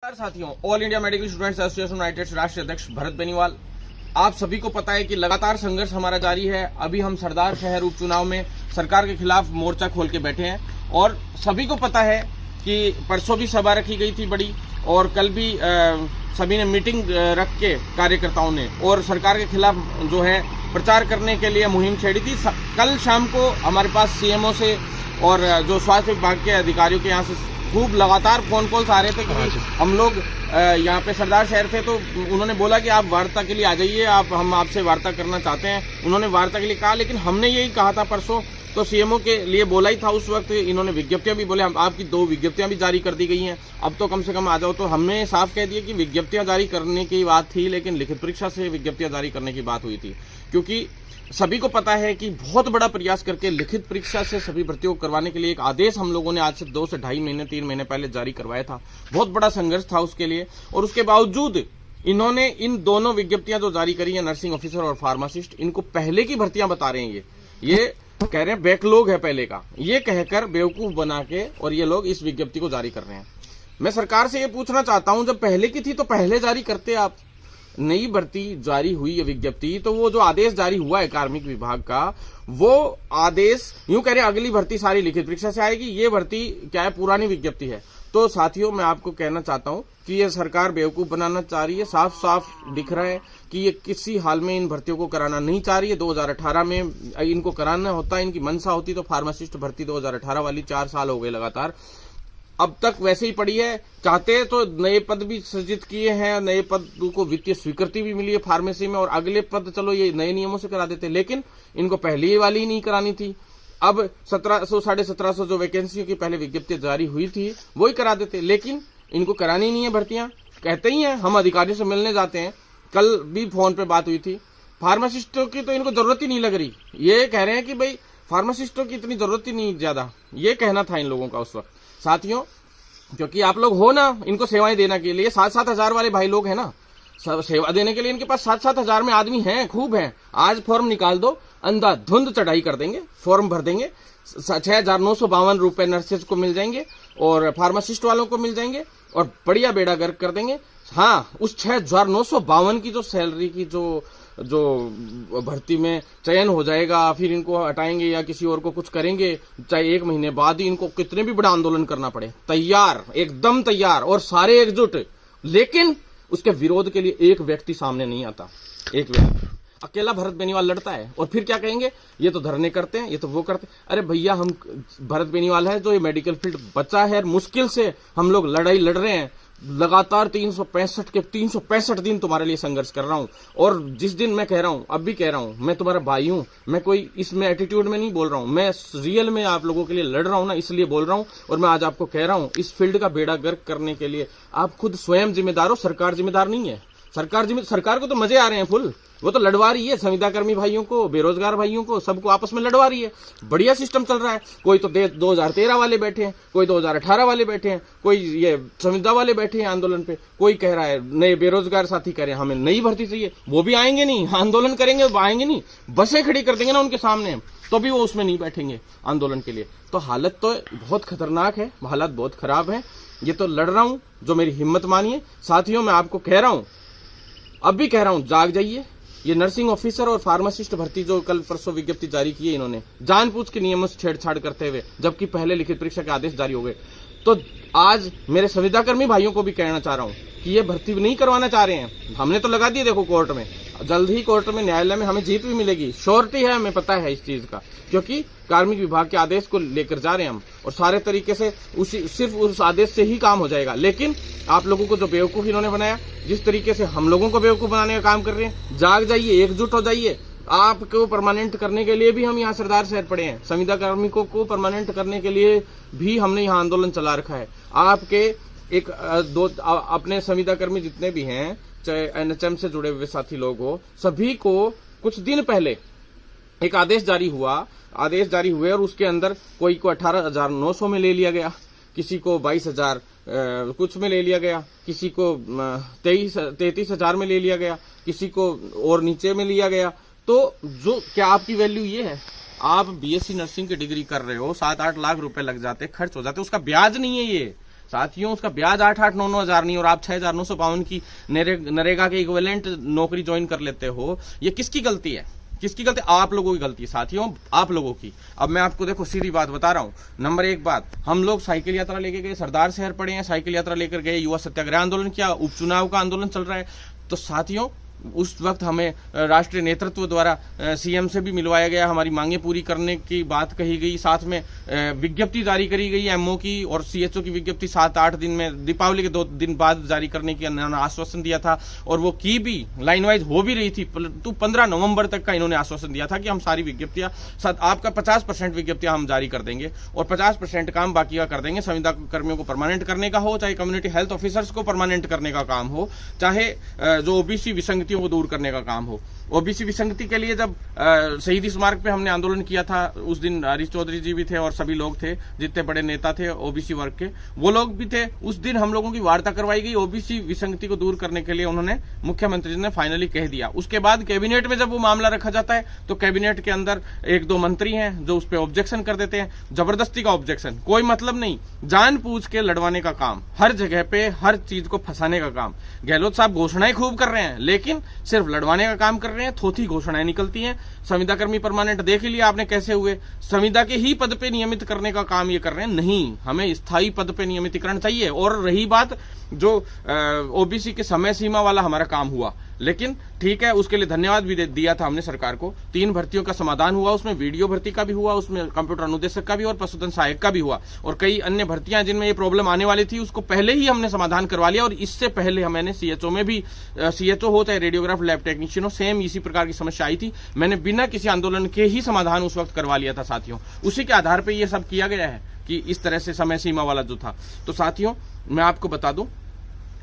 साथियों, all India medical students association United राष्ट्रीय अध्यक्ष भरत बेनीवाल। आप सभी को पता है कि लगातार संघर्ष हमारा जारी है। अभी हम सरदार शहर उपचुनाव में सरकार के खिलाफ मोर्चा खोल के बैठे हैं और सभी को पता है कि परसों भी सभा रखी गई थी बड़ी, और कल भी सभी ने मीटिंग रख के कार्यकर्ताओं ने और सरकार के खिलाफ जो है प्रचार करने के लिए मुहिम छेड़ी थी। कल शाम को हमारे पास सीएमओ से और जो स्वास्थ्य विभाग के अधिकारियों के यहाँ से खूब लगातार फोन कॉल्स आ रहे थे कि हम लोग यहाँ पे सरदार शहर थे, तो उन्होंने बोला कि आप वार्ता के लिए आ जाइए, हम आपसे वार्ता करना चाहते हैं। उन्होंने वार्ता के लिए कहा, लेकिन हमने यही कहा था परसों, तो सीएमओ के लिए बोला ही था उस वक्त। इन्होंने विज्ञप्तियां भी बोले, आपकी 2 विज्ञप्तियां भी जारी कर दी गई हैं, अब तो कम से कम आ जाओ। तो हमने साफ कह दिया कि विज्ञप्तियां जारी करने की बात थी, लेकिन लिखित परीक्षा से विज्ञप्तियां जारी करने की बात हुई थी, क्योंकि सभी को पता है कि बहुत बड़ा प्रयास करके लिखित परीक्षा से सभी भर्तियों को करवाने के लिए एक आदेश हम लोगों ने आज से 2 से ढाई महीने 3 महीने पहले जारी करवाया था। बहुत बड़ा संघर्ष था उसके लिए, और उसके बावजूद इन्होंने इन दोनों विज्ञप्तियां जो जारी करी है, नर्सिंग ऑफिसर और फार्मासिस्ट, इनको पहले की भर्तियां बता रहे हैं। ये कह रहे हैं बैकलॉग है पहले का, ये कहकर बेवकूफ बना के और ये लोग इस विज्ञप्ति को जारी कर रहे हैं। मैं सरकार से ये पूछना चाहता हूं, जब पहले की थी तो पहले जारी करते आप। नई भर्ती जारी हुई है विज्ञप्ति, तो वो जो आदेश जारी हुआ है कार्मिक विभाग का, वो आदेश यूं कह रहे अगली भर्ती सारी लिखित परीक्षा से आएगी। ये भर्ती क्या है, पुरानी विज्ञप्ति है। तो साथियों, मैं आपको कहना चाहता हूं कि ये सरकार बेवकूफ बनाना चाह रही है। साफ साफ दिख रहा है कि ये किसी हाल में इन भर्तियों को कराना नहीं चाह रही है। 2018 में इनको कराना होता, इनकी मंशा होती तो फार्मासिस्ट भर्ती 2018 वाली 4 साल हो गए लगातार, अब तक वैसे ही पड़ी है। चाहते तो नए पद भी सृजित किए हैं, नए पद को वित्तीय स्वीकृति भी मिली है फार्मेसी में, और अगले पद चलो ये नए नियमों से करा देते, लेकिन इनको पहली वाली ही नहीं करानी थी। अब 1700 1750 जो वैकेंसियों की पहले विज्ञप्ति जारी हुई थी वही करा देते, लेकिन इनको करानी नहीं है भर्तियां। कहते ही हैं, हम अधिकारियों से मिलने जाते हैं, कल भी फोन पे बात हुई थी, फार्मासिस्टों की तो इनको जरूरत ही नहीं लग रही। ये कह रहे हैं कि भाई फार्मासिस्टों की इतनी जरूरत ही नहीं ज्यादा, ये कहना था इन लोगों का उस वक्त। साथियों, क्योंकि आप लोग हो ना इनको सेवाएं देने के लिए, 7-7 हजार वाले भाई लोग हैं ना, सेवा देने के लिए इनके पास 7-7 हजार में आदमी हैं, खूब हैं। आज फॉर्म निकाल दो, अंधाधुंध चढ़ाई कर देंगे, फॉर्म भर देंगे, 6,952 रुपए नर्सेज को मिल जाएंगे और फार्मासिस्ट वालों को मिल जाएंगे, और बढ़िया बेड़ा गर्क कर देंगे। हाँ, उस 6,952 की जो सैलरी की जो भर्ती में चयन हो जाएगा, फिर इनको हटाएंगे या किसी और को कुछ करेंगे, चाहे 1 महीने बाद ही इनको कितने भी बड़ा आंदोलन करना पड़े, तैयार, एकदम तैयार, और सारे एकजुट। लेकिन उसके विरोध के लिए एक व्यक्ति सामने नहीं आता, एक व्यक्ति अकेला भरत बेनीवाल लड़ता है, और फिर क्या कहेंगे, ये तो धरने करते हैं, ये तो वो करते हैं। अरे भैया, हम भरत बेनीवाल है जो ये मेडिकल फील्ड बचा है, मुश्किल से हम लोग लड़ाई लड़ रहे हैं, लगातार 365 दिन तुम्हारे लिए संघर्ष कर रहा हूं। और जिस दिन मैं कह रहा हूं, अब भी कह रहा हूं, मैं तुम्हारा भाई हूं, मैं कोई इसमें एटीट्यूड में नहीं बोल रहा हूं, मैं रियल में आप लोगों के लिए लड़ रहा हूं ना, इसलिए बोल रहा हूं। और मैं आज आपको कह रहा हूं, इस फील्ड का बेड़ा गर्क करने के लिए आप खुद स्वयं जिम्मेदार हो, सरकार जिम्मेदार नहीं है। सरकार को तो मजे आ रहे हैं फुल, वो तो लड़वा रही है संविदा कर्मी भाइयों को, बेरोजगार भाइयों को, सबको आपस में लड़वा रही है। बढ़िया सिस्टम चल रहा है। कोई तो 2013 वाले बैठे हैं, कोई 2018 वाले बैठे हैं, कोई ये संविदा वाले बैठे हैं आंदोलन पे, कोई कह रहा है नए बेरोजगार साथी कह रहे हैं हमें नई भर्ती चाहिए, वो भी आएंगे नहीं, आंदोलन करेंगे, वो आएंगे नहीं, बसें खड़ी कर देंगे ना उनके सामने, तो भी वो उसमें नहीं बैठेंगे आंदोलन के लिए। तो हालत तो बहुत खतरनाक है, हालत बहुत खराब है। ये तो लड़ रहा हूं, जो मेरी हिम्मत मानिए। साथियों, मैं आपको कह रहा हूं, अब भी कह रहा हूं, जाग जाइए। ये नर्सिंग ऑफिसर और फार्मासिस्ट भर्ती जो कल परसों विज्ञप्ति जारी की है इन्होंने, जानबूझ के नियमों से छेड़छाड़ करते हुए, जबकि पहले लिखित परीक्षा के आदेश जारी हो गए। तो आज मेरे संविदाकर्मी भाइयों को भी कहना चाह रहा हूं कि ये भर्ती नहीं करवाना चाह रहे हैं, हमने तो लगा दिए, देखो कोर्ट में, जल्द ही कोर्ट में न्यायालय में हमें जीत भी मिलेगी, श्योरिटी है, हमें पता है इस चीज का, क्योंकि कार्मिक विभाग के आदेश को लेकर जा रहे हैं हम, और सारे तरीके से सिर्फ उस आदेश से ही काम हो जाएगा। लेकिन आप लोगों को जो बेवकूफ इन्होंने बनाया, जिस तरीके से हम लोगों को बेवकूफ बनाने का काम कर रहे हैं, जाग जाइए, एकजुट हो जाइए। आपको परमानेंट करने के लिए भी हम यहाँ सरदार शहर पड़े हैं, संविदा कार्मिकों को परमानेंट करने के लिए भी हमने यहाँ आंदोलन चला रखा है। आपके अपने संविदा कर्मी जितने भी हैं, चाहे एनएचएम से जुड़े हुए साथी लोग हो, सभी को कुछ दिन पहले एक आदेश जारी हुए, और उसके अंदर कोई को 18,900 में ले लिया गया, किसी को 22,000 कुछ में ले लिया गया, किसी को 33,000 में ले लिया गया, किसी को और नीचे में लिया गया। तो जो क्या आपकी वैल्यू ये है, आप बीएससी नर्सिंग की डिग्री कर रहे हो, 7-8 लाख रुपए लग जाते, खर्च हो जाते, उसका ब्याज नहीं है ये। साथियों उसका ब्याज 8-8-9-9 हजार नहीं और आप 6,952 की नरेगा के इक्विवेलेंट नौकरी ज्वाइन कर लेते हो। ये किसकी गलती है? किसकी गलती? आप लोगों की गलती है साथियों, आप लोगों की। अब मैं आपको देखो सीधी बात बता रहा हूं। नंबर एक बात, हम लोग साइकिल यात्रा लेके गए, सरदार शहर पड़े हैं, साइकिल यात्रा लेकर गए, युवा सत्याग्रह आंदोलन किया, उपचुनाव का आंदोलन चल रहा है। तो साथियों उस वक्त हमें राष्ट्रीय नेतृत्व द्वारा सीएम से भी मिलवाया गया, हमारी मांगे पूरी करने की बात कही गई, साथ में विज्ञप्ति जारी करी गई एमओ की और सीएचओ की विज्ञप्ति 7-8 दिन में, दीपावली के 2 दिन बाद जारी करने की आश्वासन दिया था और वो की भी लाइन वाइज हो भी रही थी। तो 15 नवंबर तक का इन्होंने आश्वासन दिया था कि हम सारी विज्ञप्तियां आपका 50% विज्ञप्तियां हम जारी कर देंगे और 50% काम बाकी का कर देंगे। संविदा कर्मियों को परमानेंट करने का हो, चाहे कम्युनिटी हेल्थ ऑफिसर्स को परमानेंट करने का काम हो, चाहे जो ओबीसी विसंगति को दूर करने का काम हो। ओबीसी विसंगति के लिए जब शहीदी स्मारक पे हमने आंदोलन किया था, उस दिन हरीश चौधरी जी भी थे और सभी लोग थे, जितने बड़े नेता थे ओबीसी वर्ग के वो लोग भी थे। उस दिन हम लोगों की वार्ता करवाई गई, ओबीसी विसंगति को दूर करने के लिए उन्होंने, मुख्यमंत्री जी ने फाइनली कह दिया। उसके बाद कैबिनेट में जब वो मामला रखा जाता है तो कैबिनेट के अंदर 1-2 मंत्री हैं जो उस पर ऑब्जेक्शन कर देते हैं, जबरदस्ती का ऑब्जेक्शन, कोई मतलब नहीं, जानबूझ के लड़वाने का काम, हर जगह पे हर चीज को फंसाने का काम। गहलोत साहब घोषणाएं खूब कर रहे हैं लेकिन सिर्फ लड़वाने का काम कर रहे हैं, थोथी घोषणाएं निकलती हैं। संविदा कर्मी परमानेंट देख ही लिया आपने कैसे हुए, संविदा के ही पद पे नियमित करने का काम ये कर रहे हैं। नहीं, हमें स्थायी पद पे नियमितीकरण चाहिए। और रही बात जो ओबीसी के समय सीमा वाला हमारा काम हुआ, लेकिन ठीक है, उसके लिए धन्यवाद भी दिया था हमने सरकार को। 3 भर्तियों का समाधान हुआ, उसमें वीडियो भर्ती का भी हुआ, उसमें कंप्यूटर अनुदेशक का भी और पशुधन सहायक का भी हुआ, और कई अन्य भर्तियां जिनमें ये प्रॉब्लम आने वाली थी उसको पहले ही हमने समाधान करवा लिया। और इससे पहले मैंने सीएचओ में भी, सीएचओ हो चाहे रेडियोग्राफ लैब टेक्नीशियन हो, सेम इसी प्रकार की समस्या आई थी, मैंने बिना किसी आंदोलन के ही समाधान उस वक्त करवा लिया था साथियों। उसी के आधार पर यह सब किया गया है कि इस तरह से समय सीमा वाला जो था। तो साथियों मैं आपको बता दूं,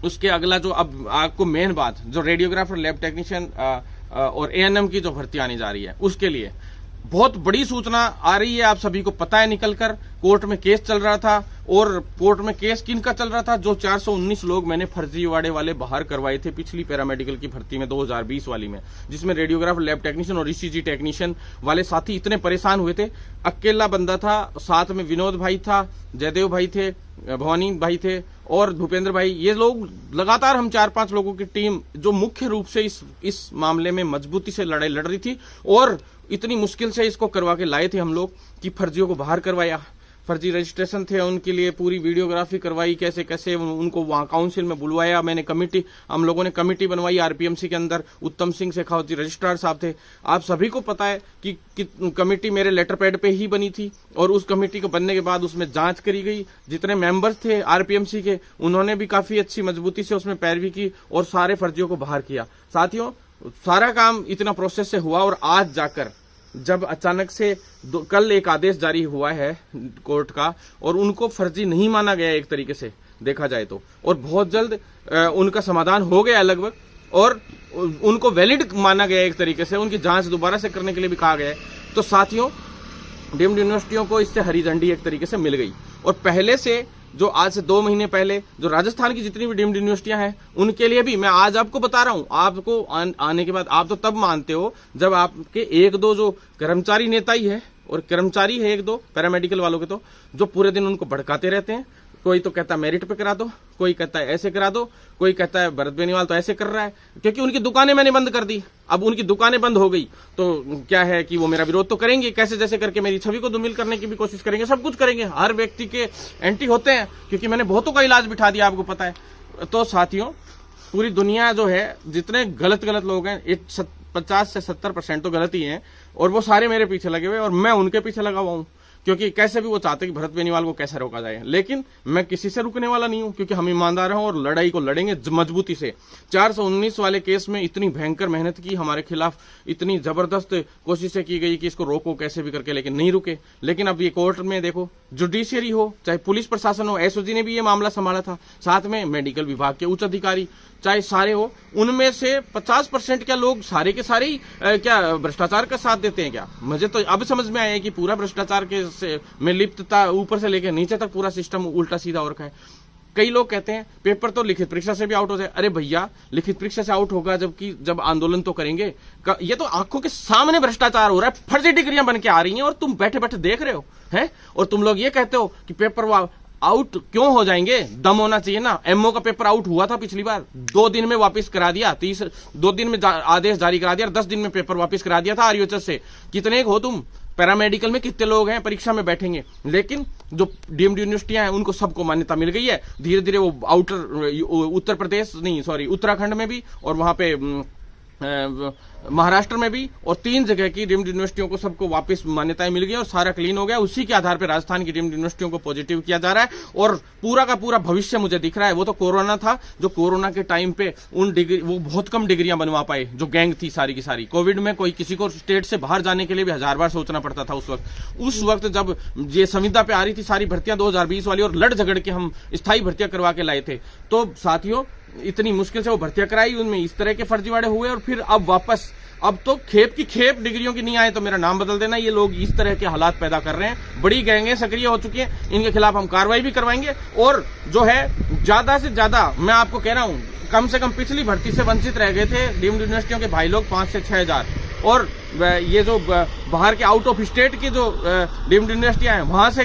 उसके अगला जो अब आपको मेन बात, जो रेडियोग्राफर लैब टेक्नीशियन और एएनएम की जो भर्ती आने जा रही है, उसके लिए बहुत बड़ी सूचना आ रही है। आप सभी को पता है, निकलकर कोर्ट में केस चल रहा था, और कोर्ट में केस किनका चल रहा था? जो 419 लोग मैंने फर्जीवाड़े वाले बाहर करवाए थे पिछली पैरामेडिकल की भर्ती में 2020 वाली में, जिसमें रेडियोग्राफर लैब टेक्नीशियन और ईसीजी टेक्नीशियन वाले साथी इतने परेशान हुए थे। अकेला बंदा था, साथ में विनोद भाई था, जयदेव भाई थे, भवानी भाई थे और भूपेंद्र भाई, ये लोग लगातार, हम 4-5 लोगों की टीम जो मुख्य रूप से इस मामले में मजबूती से लड़ाई लड़ रही थी, और इतनी मुश्किल से इसको करवा के लाए थे हम लोग कि फर्जियों को बाहर करवाया। फर्जी रजिस्ट्रेशन थे उनके लिए, पूरी वीडियोग्राफी करवाई, कैसे कैसे उनको वहां काउंसिल में बुलवाया। मैंने कमेटी, हम लोगों ने कमेटी बनवाई आरपीएमसी के अंदर, उत्तम सिंह शेखावत जी रजिस्ट्रार साहब थे। आप सभी को पता है कि कमेटी मेरे लेटर पैड पे ही बनी थी, और उस कमेटी को बनने के बाद उसमें जांच करी गई। जितने मेंबर्स थे आरपीएमसी के, उन्होंने भी काफी अच्छी मजबूती से उसमें पैरवी की और सारे फर्जियों को बाहर किया। साथियों सारा काम इतना प्रोसेस से हुआ, और आज जाकर जब अचानक से कल एक आदेश जारी हुआ है कोर्ट का, और उनको फर्जी नहीं माना गया एक तरीके से देखा जाए तो, और बहुत जल्द उनका समाधान हो गया लगभग, और उनको वैलिड माना गया एक तरीके से, उनकी जांच दोबारा से करने के लिए भी कहा गया है। तो साथियों डीम्ड यूनिवर्सिटियों को इससे हरी झंडी एक तरीके से मिल गई। और पहले से जो आज से 2 महीने पहले जो राजस्थान की जितनी भी डीम्ड यूनिवर्सिटियां हैं, उनके लिए भी मैं आज आपको बता रहा हूं, आपको आने के बाद आप तो तब मानते हो जब आपके 1-2 जो कर्मचारी नेता ही है, और कर्मचारी है 1-2 पैरामेडिकल वालों के, तो जो पूरे दिन उनको भड़काते रहते हैं। कोई तो कहता है मेरिट पे करा दो, कोई कहता है ऐसे करा दो, कोई कहता है भरत बेनीवाल तो ऐसे कर रहा है, क्योंकि उनकी दुकानें मैंने बंद कर दी। अब उनकी दुकानें बंद हो गई तो क्या है कि वो मेरा विरोध तो करेंगे, कैसे जैसे करके मेरी छवि को धूमिल करने की भी कोशिश करेंगे, सब कुछ करेंगे। हर व्यक्ति के एंटी होते हैं, क्योंकि मैंने बहुतों का इलाज बिठा दिया, आपको पता है। तो साथियों पूरी दुनिया जो है, जितने गलत लोग हैं, 50 से 70% तो गलत ही हैं, और वो सारे मेरे पीछे लगे हुए, और मैं उनके पीछे लगा हुआ हूं, क्योंकि कैसे भी वो चाहते कि भरत बेनीवाल को कैसे रोका जाए। लेकिन मैं किसी से रुकने वाला नहीं हूं, क्योंकि हम ईमानदार हैं और लड़ाई को लड़ेंगे मजबूती से। 419 वाले केस में इतनी भयंकर मेहनत की हमारे खिलाफ, इतनी जबरदस्त कोशिशें की गई कि इसको रोको कैसे भी करके, लेकिन नहीं रुके। लेकिन अब ये कोर्ट में देखो, जुडिशियरी हो चाहे पुलिस प्रशासन हो, एसओजी ने भी ये मामला संभाला था, साथ में मेडिकल विभाग के उच्च अधिकारी, चाहे सारे हो, उनमें से 50% क्या लोग सारे के सारे ही क्या भ्रष्टाचार का साथ देते हैं क्या? मुझे तो अब समझ में आया कि पूरा भ्रष्टाचार के में लिप्तता ऊपर से लेकर नीचे तक पूरा सिस्टम उल्टा सीधा हो रखा है। कई लोग कहते हैं पेपर तो लिखित परीक्षा से भी आउट हो जाए। अरे भैया, लिखित परीक्षा से आउट होगा जब आंदोलन तो करेंगे। ये तो आंखों के सामने भ्रष्टाचार हो रहा है, फर्जी डिग्रियां बन के आ रही हैं और तुम बैठे बैठे देख रहे हो हैं, और तुम लोग ये कहते हो कि पेपर आउट क्यों हो जाएंगे? दम होना चाहिए ना। एमओ का पेपर आउट हुआ था पिछली बार, 2 दिन में वापस करा दिया, 2 दिन में आदेश जारी करा दिया और 10 दिन में पेपर वापस करा दिया था आरयूएचएस से। कितने हो तुम? पैरामेडिकल में कितने लोग हैं परीक्षा में बैठेंगे? लेकिन जो डीम्ड यूनिवर्सिटियां हैं उनको सबको मान्यता मिल गई है। धीरे धीरे वो उत्तर प्रदेश नहीं, सॉरी, उत्तराखंड में भी और वहां पे महाराष्ट्र में भी, और 3 जगह की डीम्ड यूनिवर्सिटियों को सबको वापस मान्यताएं मिल गई और सारा क्लीन हो गया। उसी के आधार पर राजस्थान की डीम्ड यूनिवर्सिटियों को पॉजिटिव किया जा रहा है और पूरा का पूरा भविष्य मुझे दिख रहा है। वो तो कोरोना था, जो कोरोना के टाइम पे उन डिग्री, वो बहुत कम डिग्रियां बनवा पाए, जो गैंग थी सारी की सारी। कोविड में कोई किसी को स्टेट से बाहर जाने के लिए भी 1000 बार सोचना पड़ता था उस वक्त जब ये संविदा पे आ रही थी सारी भर्तियां 2020 वाली, और लड़ झगड़ के हम स्थायी भर्तियां करवा के लाए थे। तो साथियों, इतनी मुश्किल से वो भर्तियां कराई, उनमें इस तरह के फर्जीवाड़े हुए और फिर अब वापस, अब तो खेप की खेप डिग्रियों की नहीं आए तो मेरा नाम बदल देना। ये लोग इस तरह के हालात पैदा कर रहे हैं, बड़ी गैंगें सक्रिय हो चुकी हैं, इनके खिलाफ हम कार्रवाई भी करवाएंगे। और जो है ज्यादा से ज्यादा मैं आपको कह रहा हूं, कम से कम पिछली भर्ती से वंचित रह गए थे डीम्ड यूनिवर्सिटियों के भाई लोग 5 से 6 हजार, और ये जो बाहर के आउट ऑफ स्टेट की जो डीम्ड यूनिवर्सिटियां हैं वहां से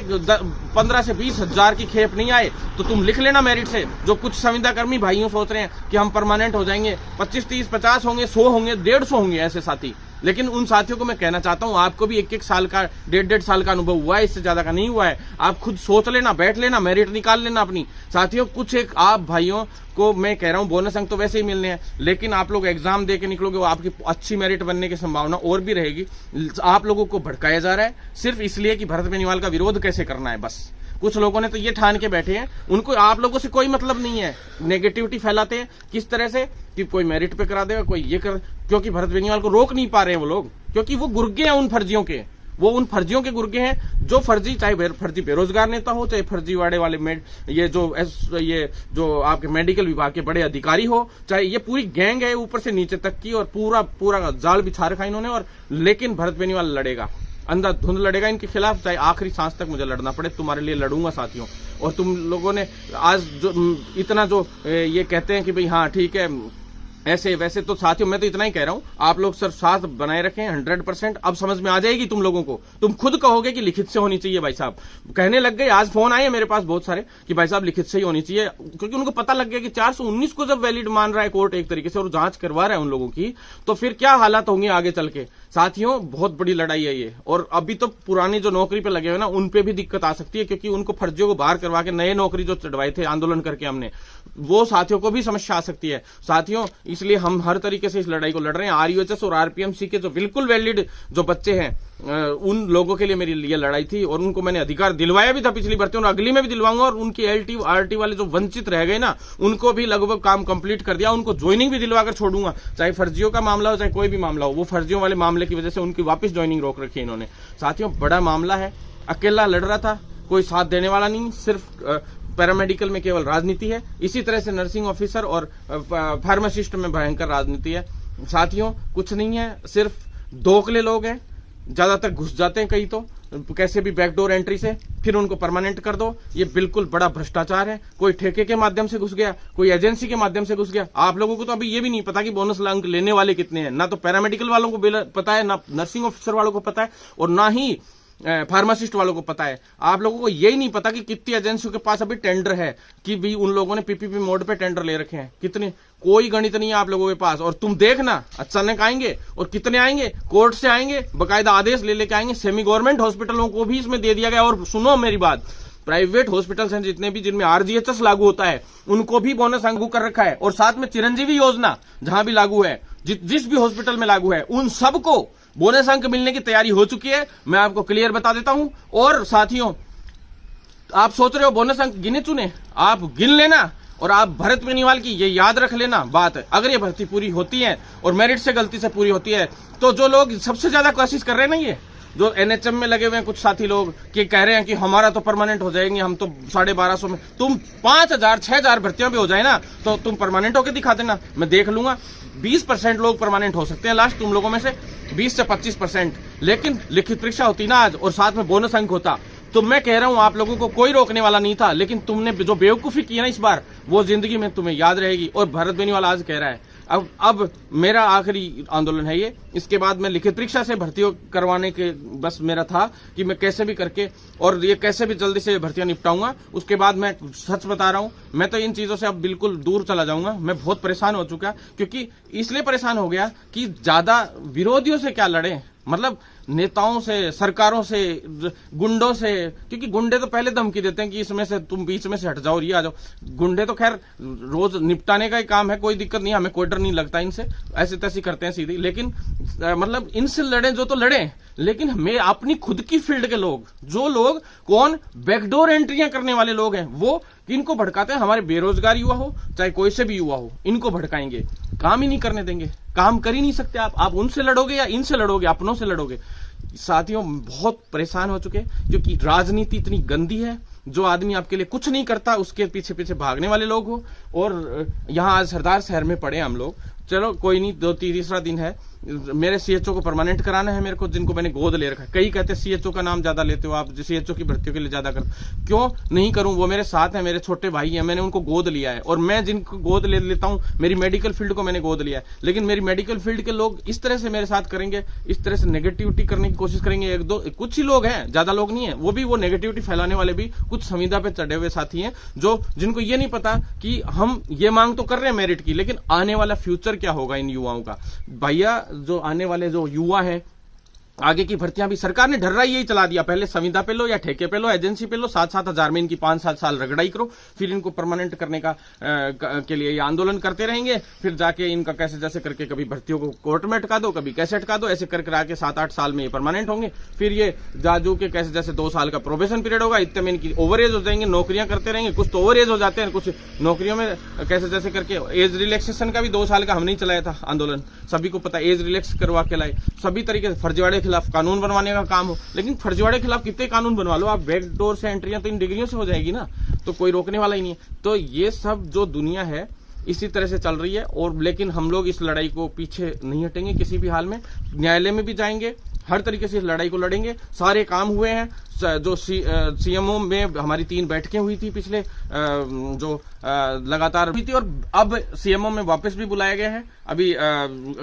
15 से 20 हजार की खेप नहीं आए तो तुम लिख लेना मेरिट से। जो कुछ संविदा कर्मी भाइयों सोच रहे हैं कि हम परमानेंट हो जाएंगे, 25, 30, 50 होंगे, 100 होंगे, 150 होंगे ऐसे साथी। लेकिन उन साथियों को मैं कहना चाहता हूं, आपको भी 1-1 साल का, 1.5 साल का अनुभव हुआ है, इससे ज्यादा का नहीं हुआ है। आप खुद सोच लेना, बैठ लेना, मेरिट निकाल लेना अपनी। साथियों, कुछ एक आप भाइयों को मैं कह रहा हूं, बोनस अंक तो वैसे ही मिलने हैं, लेकिन आप लोग एग्जाम दे के निकलोगे, वो आपकी अच्छी मेरिट बनने की संभावना और भी रहेगी। आप लोगों को भड़काया जा रहा है सिर्फ इसलिए कि भरत बेनीवाल का विरोध कैसे करना है। बस कुछ लोगों ने तो ये ठान के बैठे हैं, उनको आप लोगों से कोई मतलब नहीं है। नेगेटिविटी फैलाते हैं किस तरह से कि कोई मेरिट पे करा देगा, कोई ये कर, क्योंकि भरत बेनीवाल को रोक नहीं पा रहे हैं वो लोग, क्योंकि वो गुर्गे हैं उन फर्जियों के। वो उन फर्जियों के गुर्गे हैं जो फर्जी, चाहे फर्जी बेरोजगार नेता हो, चाहे फर्जीवाड़े वाले ये जो आपके मेडिकल विभाग के बड़े अधिकारी हो, चाहे ये पूरी गैंग है ऊपर से नीचे तक की, और पूरा जाल बिछा रखा इन्होंने। और लेकिन भरत बेनीवाल लड़ेगा, अंधाधुंध लड़ेगा इनके खिलाफ, चाहे आखिरी सांस तक मुझे लड़ना पड़े। तुम्हारे लिए लड़ूंगा साथियों। और तुम लोगों ने आज जो इतना जो ये कहते हैं कि भाई हाँ ठीक है ऐसे वैसे, तो साथियों मैं तो इतना ही कह रहा हूं, आप लोग सर साथ बनाए रखें 100%। अब समझ में आ जाएगी तुम लोगों को, तुम खुद कहोगे कि लिखित से होनी चाहिए। भाई साहब कहने लग गए, आज फोन आए मेरे पास बहुत सारे कि भाई साहब लिखित से ही होनी चाहिए, क्योंकि उनको पता लग गया कि 419 को जब वैलिड मान रहा है कोर्ट एक तरीके से और जांच करवा रहा है उन लोगों की, तो फिर क्या हालात होंगे आगे चल के। साथियों बहुत बड़ी लड़ाई है ये, और अभी तो पुरानी जो नौकरी पे लगे हुए ना उन पे भी दिक्कत आ सकती है, क्योंकि उनको फर्जियों को बाहर करवा के नए नौकरी जो चढ़वाए थे आंदोलन करके हमने, वो साथियों को भी समस्या आ सकती है। साथियों इसलिए हम हर तरीके से इस लड़ाई को लड़ रहे हैं। आरयूएचएस और आरपीएमसी के जो बिल्कुल वैलिड जो बच्चे हैं, उन लोगों के लिए मेरी ये लड़ाई थी, और उनको मैंने अधिकार दिलवाया भी था पिछली भर्ती और अगली में भी दिलवाऊंगा। और उनकी एलटी आरटी वाले जो वंचित रह गए ना, उनको भी लगभग काम कंप्लीट कर दिया, उनको ज्वाइनिंग भी दिलवाकर छोड़ूंगा। चाहे फर्जियों का मामला हो चाहे कोई भी मामला हो, वो फर्जियों वाले मामले की वजह से उनकी वापस ज्वाइनिंग रोक रखी है इन्होंने। साथियों बड़ा मामला है, अकेला लड़ रहा था, कोई साथ देने वाला नहीं, सिर्फ पैरामेडिकल में केवल राजनीति है। इसी तरह से नर्सिंग ऑफिसर और फार्मासिस्ट में भयंकर राजनीति है। साथियों कुछ नहीं है, सिर्फ दोखले लोग हैं, ज्यादातर घुस जाते हैं कहीं तो कैसे भी बैकडोर एंट्री से, फिर उनको परमानेंट कर दो। ये बिल्कुल बड़ा भ्रष्टाचार है। कोई ठेके के माध्यम से घुस गया, कोई एजेंसी के माध्यम से घुस गया। आप लोगों को तो अभी ये भी नहीं पता कि बोनस अंक लेने वाले कितने हैं, ना तो पैरामेडिकल वालों को पता है, ना नर्सिंग ऑफिसर वालों को पता है, और ना ही फार्मासिस्ट वालों को पता है। आप लोगों को यही नहीं पता कि कितनी एजेंसियों के पास अभी टेंडर है, कि भी उन लोगों ने पीपीपी मोड पे टेंडर ले रखे हैं। कितने, कोई गणित नहीं है आप लोगों के पास। और तुम देखना अचानक आएंगे, और कितने आएंगे, कोर्ट से आएंगे, बकायदा आदेश ले लेके आएंगे। सेमी गवर्नमेंट हॉस्पिटलों को भी इसमें दे दिया गया। और सुनो मेरी बात, प्राइवेट हॉस्पिटल्स हैं जितने भी, जिनमें आरजीएचएस लागू होता है, उनको भी बोनस अंक कर रखा है। और साथ में चिरंजीवी योजना जहां भी लागू है, जिस भी हॉस्पिटल में लागू है, उन सबको बोनस अंक मिलने की तैयारी हो चुकी है। मैं आपको क्लियर बता देता हूं। और साथियों आप सोच रहे हो बोनस अंक गिने चुने, आप गिन लेना, और आप भरत बेनीवाल की ये याद रख लेना बात है। अगर ये भर्ती पूरी होती है और मेरिट से गलती से पूरी होती है, तो जो लोग सबसे ज्यादा कोशिश कर रहे हैं ना, ये जो एनएचएम में लगे हुए हैं कुछ साथी लोग, कि कह रहे हैं कि हमारा तो परमानेंट हो जाएंगे, हम तो 1250 में, तुम 5000 6000 भर्तियां भी हो जाए ना, तो तुम परमानेंट होकर दिखा देना, मैं देख लूंगा। 20% लोग परमानेंट हो सकते हैं लास्ट, तुम लोगों में से 20 से 25%। लेकिन लिखित परीक्षा होती ना आज, और साथ में बोनस अंक होता, तो मैं कह रहा हूं आप लोगों को कोई रोकने वाला नहीं था। लेकिन तुमने जो बेवकूफी की ना इस बार, वो जिंदगी में तुम्हें याद रहेगी। और भरत बेनीवाल आज कह रहा है अब मेरा आखिरी आंदोलन है ये। इसके बाद मैं लिखित परीक्षा से भर्ती करवाने के बस मेरा था कि मैं कैसे भी करके और ये कैसे भी जल्दी से भर्तियां निपटाऊंगा। उसके बाद मैं सच बता रहा हूं, मैं तो इन चीजों से अब बिल्कुल दूर चला जाऊंगा। मैं बहुत परेशान हो चुका, क्योंकि इसलिए परेशान हो गया कि ज्यादा विरोधियों से क्या लड़े, मतलब नेताओं से, सरकारों से, गुंडों से, क्योंकि गुंडे तो पहले धमकी देते हैं कि इसमें से तुम बीच में से हट जाओ और ये आ जाओ। गुंडे तो खैर रोज निपटाने का ही काम है, कोई दिक्कत नहीं, हमें कोई डर नहीं लगता इनसे, ऐसे तैसे करते हैं सीधी। लेकिन मतलब इनसे लड़े जो तो लड़े, लेकिन मैं अपनी खुद की फील्ड के लोग, जो लोग कौन बैकडोर एंट्रियां करने वाले लोग हैं, वो इनको भड़काते हैं। हमारे बेरोजगार युवा हो चाहे कोई से भी युवा हो, इनको भड़काएंगे, काम ही नहीं करने देंगे, काम कर ही नहीं सकते आप उनसे लड़ोगे या इनसे लड़ोगे, अपनों से लड़ोगे। साथियों बहुत परेशान हो चुके, क्योंकि राजनीति इतनी गंदी है, जो आदमी आपके लिए कुछ नहीं करता उसके पीछे पीछे भागने वाले लोग हो। और यहाँ आज सरदार शहर में पड़े हम लोग, चलो कोई नहीं, तीसरा दिन है, मेरे सीएचओ को परमानेंट कराना है मेरे को, जिनको मैंने गोद ले रखा है। कई कहते सीएचओ का नाम ज्यादा लेते हो आप, सीएचओ की भर्तियों के लिए ज्यादा कर, क्यों नहीं करूं? वो मेरे साथ है, मेरे छोटे भाई हैं, मैंने उनको गोद लिया है। और मैं जिनको गोद ले लेता हूं, मेरी मेडिकल फील्ड को मैंने गोद लिया है, लेकिन मेरी मेडिकल फील्ड के लोग इस तरह से मेरे साथ करेंगे, इस तरह से नेगेटिविटी करने की कोशिश करेंगे। एक दो कुछ ही लोग हैं, ज्यादा लोग नहीं है, वो भी वो नेगेटिविटी फैलाने वाले भी कुछ संविदा पे चढ़े हुए साथी हैं, जो जिनको ये नहीं पता कि हम ये मांग तो कर रहे हैं मेरिट की, लेकिन आने वाला फ्यूचर क्या होगा इन युवाओं का। भैया जो आने वाले जो युवा है, आगे की भर्तियां भी सरकार ने ढर्रा यही चला दिया, पहले संविदा पे लो या ठेके पे लो, एजेंसी पे लो, 7-7 हजार में इनकी 5-7 साल रगड़ाई करो, फिर इनको परमानेंट करने के लिए ये आंदोलन करते रहेंगे। फिर जाके इनका कैसे जैसे करके कभी भर्तियों को कोर्ट में अटका दो, कभी कैसे अटका दो, ऐसे करके आके 7-8 साल में ये परमानेंट होंगे। फिर ये जाजू के कैसे जैसे 2 साल का प्रोबेशन पीरियड होगा, इतने में इनकी ओवर एज हो जाएंगे, नौकरियां करते रहेंगे। कुछ तो ओवर एज हो जाते हैं, कुछ नौकरियों में कैसे जैसे करके एज रिलैक्सेशन का भी 2 साल का हम नहीं चलाया था आंदोलन, सभी को पता, एज रिलैक्स करवा के लाए। सभी तरीके से फर्जीवाड़े के खिलाफ कानून बनवाने का काम हो, लेकिन फर्जीवाड़े के खिलाफ कितने कानून बनवा लो आप, बैकडोर से एंट्रियां तो इन डिग्रियों से हो जाएगी ना, तो कोई रोकने वाला ही नहीं है। तो ये सब जो दुनिया है इसी तरह से चल रही है। और लेकिन हम लोग इस लड़ाई को पीछे नहीं हटेंगे किसी भी हाल में, न्यायालय में भी जाएंगे, हर तरीके से इस लड़ाई को लड़ेंगे। सारे काम हुए हैं, जो सीएमओ में हमारी 3 बैठकें हुई थी पिछले, जो लगातार हुई थी, और अब सीएमओ में वापस भी बुलाया गया है। अभी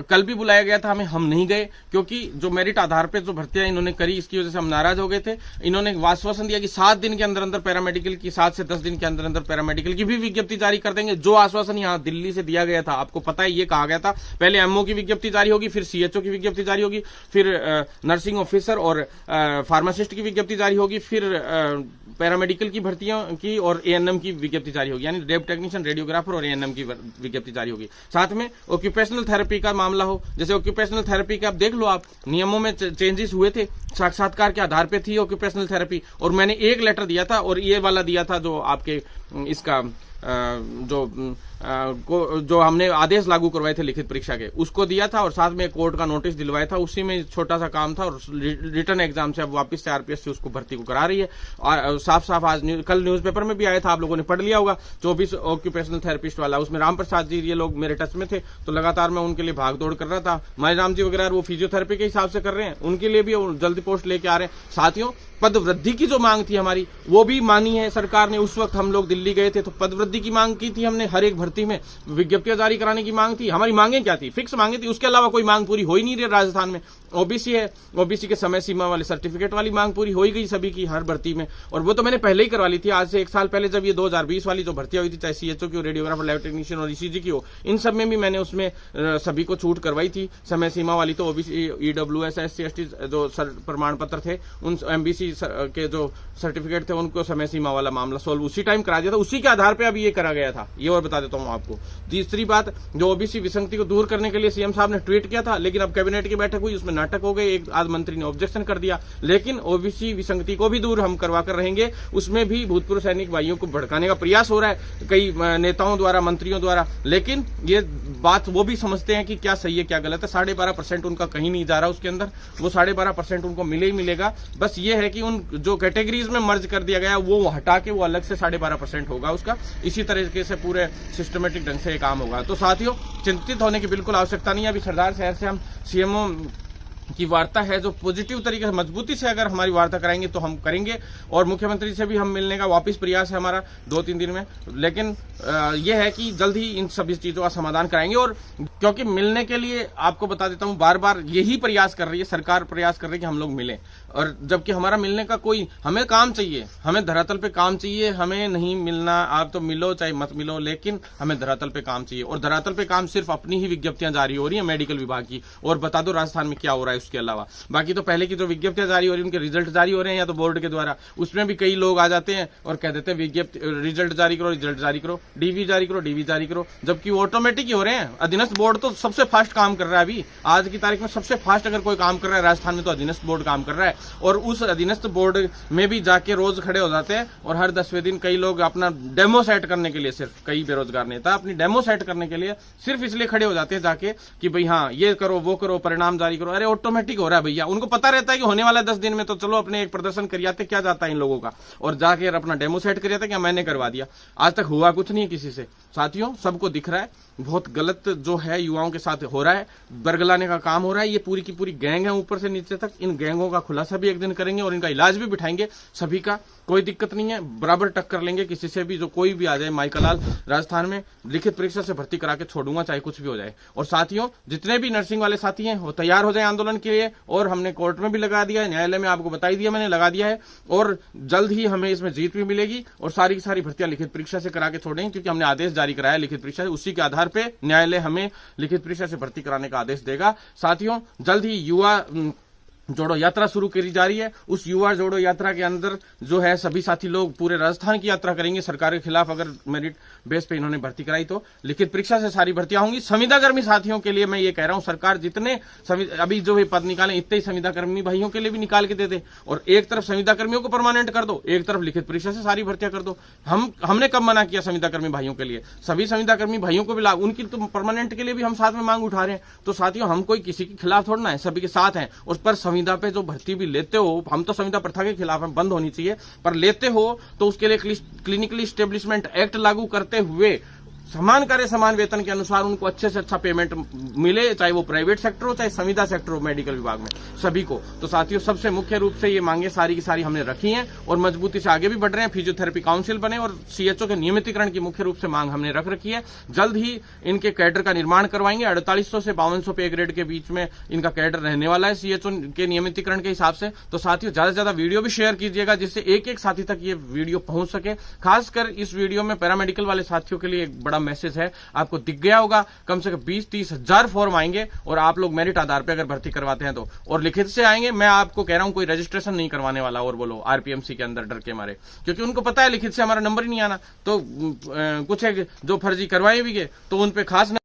कल भी बुलाया गया था हमें, हम नहीं गए, क्योंकि जो मेरिट आधार पे जो भर्तियां इन्होंने करी, इसकी वजह से हम नाराज हो गए थे। इन्होंने आश्वासन दिया कि 7 दिन के अंदर अंदर पैरामेडिकल की, 7 से 10 दिन के अंदर अंदर पैरामेडिकल की भी विज्ञप्ति जारी कर देंगे। जो आश्वासन यहाँ दिल्ली से दिया गया था, आपको पता है, ये कहा गया था पहले एमओ की विज्ञप्ति जारी होगी, फिर सीएचओ की विज्ञप्ति जारी होगी, फिर नर्सिंग ऑफिसर और फार्मासिस्ट की विज्ञप्ति जारी होगी, फिर पैरामेडिकल की भर्तियों की और एएनएम की विज्ञप्ति जारी होगी, यानी लैब टेक्नीशियन, रेडियोग्राफर और एएनएम की विज्ञप्ति जारी होगी। साथ में ऑक्यूपेशनल थेरेपी का मामला हो, जैसे ऑक्यूपेशनल थेरेपी का आप देख लो, आप नियमों में चेंजेस हुए थे, साक्षात्कार के आधार पे थी ऑक्यूपेशनल थेरेपी, और मैंने एक लेटर दिया था और ये वाला दिया था जो आपके इसका जो हमने आदेश लागू करवाए थे लिखित परीक्षा के, उसको दिया था, और साथ में कोर्ट का नोटिस दिलवाया था। उसी में छोटा सा काम था, और रिटर्न एग्जाम से अब वापस से आरपीएस से उसको भर्ती को करा रही है। और साफ साफ आज कल न्यूज़पेपर में भी आया था, आप लोगों ने पढ़ लिया होगा, 24 ऑक्यूपेशनल थेरेपिस्ट वाला, उसमें राम प्रसाद जी ये लोग मेरे टच में थे, तो लगातार मैं उनके लिए भाग दौड़ कर रहा था। मायराम जी वगैरह वो फिजियोथेरेपी के हिसाब से कर रहे हैं, उनके लिए भी जल्दी पोस्ट लेके आ रहे हैं। साथियों, पद वृद्धि की जो मांग थी हमारी, वो भी मानी है सरकार ने। उस वक्त हम लोग दिल्ली गए थे तो पद वृद्धि की मांग की थी हमने, हर एक भर्ती में विज्ञप्तियां जारी कराने की मांग थी। हमारी मांगे क्या थी? फिक्स मांगे थी, उसके अलावा कोई मांग पूरी हो ही नहीं रही। राजस्थान में ओबीसी है, ओबीसी के समय सीमा वाले सर्टिफिकेट वाली मांग पूरी हो ही गई सभी की हर भर्ती में, और वो तो मैंने पहले ही करवा ली थी, आज से 1 साल पहले, जब ये 2020 वाली जो भर्तियां हुई थी, चाहे सीएचओ की हो, रेडियोग्राफर, लैब टेक्नीशियन और ईसीजी की हो, इन सब में भी मैंने उसमें सभी को छूट करवाई थी समय सीमा वाली। तो ओबीसी, ईडब्ल्यूएस, एससी, एसटी जो प्रमाण पत्र थे, उन एमबीसी के जो सर्टिफिकेट थे, उनको समय सीमा वाला मामला सोल्व उसी टाइम करा दिया था, उसी के आधार पर अभी ये करा गया था। ये और बता देता हूं आपको। तीसरी बात, जो ओबीसी विसंगति को दूर करने के लिए सीएम साहब ने ट्वीट किया था, लेकिन अब कैबिनेट की बैठक हुई, उसमें नाटक हो गए, एक आज मंत्री ने ऑब्जेक्शन कर दिया। लेकिन ओबीसी विसंगति को भी दूर हम करवा कर रहेंगे। उसमें भी भूतपूर्व सैनिक भाइयों को भड़काने का प्रयास हो रहा है कई नेताओं द्वारा, मंत्रियों द्वारा, लेकिन ये बात वो भी समझते हैं कि क्या सही है क्या गलत है। 12.5% उनका कहीं नहीं जा रहा उसके अंदर, वो 12.5% उनको मिले ही मिलेगा। बस ये है कि उन जो कैटेगरीज में मर्ज कर दिया गया वो हटा के वो अलग से 12.5% होगा उसका। इसी तरीके से पूरे सिस्टमेटिक ढंग से ये काम होगा। तो साथियों, चिंतित होने की बिल्कुल आवश्यकता नहीं है। अभी सरदार शहर से हम सीएमओ की वार्ता है जो पॉजिटिव तरीके से मजबूती से अगर हमारी वार्ता कराएंगे तो हम करेंगे। और मुख्यमंत्री से भी हम मिलने का वापस प्रयास है हमारा 2-3 दिन में, लेकिन यह है कि जल्द ही इन सभी चीजों का समाधान कराएंगे। और क्योंकि मिलने के लिए आपको बता देता हूं, बार बार यही प्रयास कर रही है सरकार, प्रयास कर रही है कि हम लोग मिलें, और जबकि हमारा मिलने का कोई, हमें काम चाहिए, हमें धरातल पे काम चाहिए, हमें नहीं मिलना, आप तो मिलो चाहे मत मिलो, लेकिन हमें धरातल पे काम चाहिए। और धरातल पे काम सिर्फ अपनी ही विज्ञप्तियां जारी हो रही है मेडिकल विभाग की, और बता दो राजस्थान में क्या हो रहा है उसके अलावा। बाकी तो पहले की जो विज्ञप्तियां जारी हो रही है, उनके रिजल्ट जारी हो रहे हैं या तो बोर्ड के द्वारा, उसमें भी कई लोग आ जाते हैं और कह देते हैं विज्ञप्ति रिजल्ट जारी करो, रिजल्ट जारी करो, डीवी जारी करो, डीवी जारी करो, जबकि वो ऑटोमेटिक ही हो रहे हैं। अधीनस्थ बोर्ड तो सबसे फास्ट काम कर रहा है अभी, आज की तारीख में सबसे फास्ट अगर कोई काम कर रहा है राजस्थान में तो अधीनस्थ बोर्ड काम कर रहा है। और उस अधीनस्थ बोर्ड में भी जाके रोज खड़े हो जाते हैं, और हर 10वें दिन कई लोग अपना डेमो सेट करने के लिए, सिर्फ कई बेरोजगार नेता अपनी डेमो सेट करने के लिए सिर्फ इसलिए खड़े हो जाते हैं जाके कि भाई हाँ ये करो वो करो, परिणाम जारी करो। अरे ऑटोमेटिक हो रहा है भैया, उनको पता रहता है कि होने वाला है 10 दिन में, तो चलो अपने एक प्रदर्शन कर आते, क्या जाता है इन लोगों का, और जाके अपना डेमो सेट कर आते, क्या मैंने करवा दिया। आज तक हुआ कुछ नहीं है किसी से साथियों, सबको दिख रहा है बहुत गलत जो है युवाओं के साथ हो रहा है, बरगलाने का काम हो रहा है। ये पूरी की पूरी गैंग है ऊपर से नीचे तक, इन गैंगों का खुलासा भी एक दिन करेंगे और इनका इलाज भी बिठाएंगे सभी का, कोई दिक्कत नहीं है, बराबर टक्कर लेंगे किसी से भी, जो कोई भी आ जाए। माइकलाल राजस्थान में लिखित परीक्षा से भर्ती करा के छोड़ूंगा चाहे कुछ भी हो जाए। और साथियों जितने भी नर्सिंग वाले साथी हैं वो तैयार हो जाए आंदोलन के लिए, और हमने कोर्ट में भी लगा दिया है, न्यायालय में आपको बता ही दिया मैंने, लगा दिया है, और जल्द ही हमें इसमें जीत भी मिलेगी। और सारी की सारी भर्तियां लिखित परीक्षा से करा के छोड़ेंगे, क्योंकि हमने आदेश जारी कराया लिखित परीक्षा से, उसी के आधार पर न्यायालय हमें लिखित परीक्षा से भर्ती कराने का आदेश देगा। साथियों जल्द ही युवा जोड़ो यात्रा शुरू करी जा रही है, उस युवा जोड़ो यात्रा के अंदर जो है सभी साथी लोग पूरे राजस्थान की यात्रा करेंगे सरकार के खिलाफ। अगर मेरिट बेस पे इन्होंने भर्ती कराई तो लिखित परीक्षा से सारी भर्तियां होंगी। संविदाकर्मी साथियों के लिए मैं ये कह रहा हूं, सरकार जितने अभी जो भी पद निकाले इतने ही संविदाकर्मी भाइयों के लिए भी निकाल के दे दे, और एक तरफ संविदाकर्मियों को परमानेंट कर दो, एक तरफ लिखित परीक्षा से सारी भर्तियां कर दो। हमने कब मना किया संविदाकर्मी भाइयों के लिए, सभी संविदाकर्मी भाइयों को भी लाभ, उनकी तो परमानेंट के लिए भी हम साथ में मांग उठा रहे हैं। तो साथियों हम कोई किसी के खिलाफ थोड़ा ना है, सभी के साथ हैं। उस पर संविदा पे जो भर्ती भी लेते हो, हम तो संविदा प्रथा के खिलाफ हैं, बंद होनी चाहिए, पर लेते हो तो उसके लिए क्लिनिकली एस्टेब्लिशमेंट एक्ट लागू करते हुए समान कार्य समान वेतन के अनुसार उनको अच्छे से अच्छा पेमेंट मिले, चाहे वो प्राइवेट सेक्टर हो चाहे संविदा सेक्टर हो, मेडिकल विभाग में सभी को। तो साथियों सबसे मुख्य रूप से ये मांगे सारी की सारी हमने रखी हैं और मजबूती से आगे भी बढ़ रहे हैं। फिजियोथेरेपी काउंसिल बने और सीएचओ के नियमितीकरण की मुख्य रूप से मांग हमने रख रखी है। जल्द ही इनके कैडर का निर्माण करवाएंगे। 4800 से 5200 पे ग्रेड के बीच में इनका कैडर रहने वाला है सीएचओ के नियमितीकरण के हिसाब से। तो साथियों ज्यादा से ज्यादा वीडियो भी शेयर कीजिएगा, जिससे एक एक साथी तक ये वीडियो पहुंच सके। खासकर इस वीडियो में पैरामेडिकल वाले साथियों के लिए एक बड़ा मैसेज है, आपको दिख गया होगा, कम से कम 20-30 हजार फॉर्म आएंगे और आप लोग मेरिट आधार पे अगर भर्ती करवाते हैं तो, और लिखित से आएंगे। मैं आपको कह रहा हूं कोई रजिस्ट्रेशन नहीं करवाने वाला, और बोलो आरपीएमसी के अंदर डर के मारे, क्योंकि उनको पता है लिखित से हमारा नंबर ही नहीं आना। तो कुछ है जो फर्जी करवाए भी गए तो उन पे खास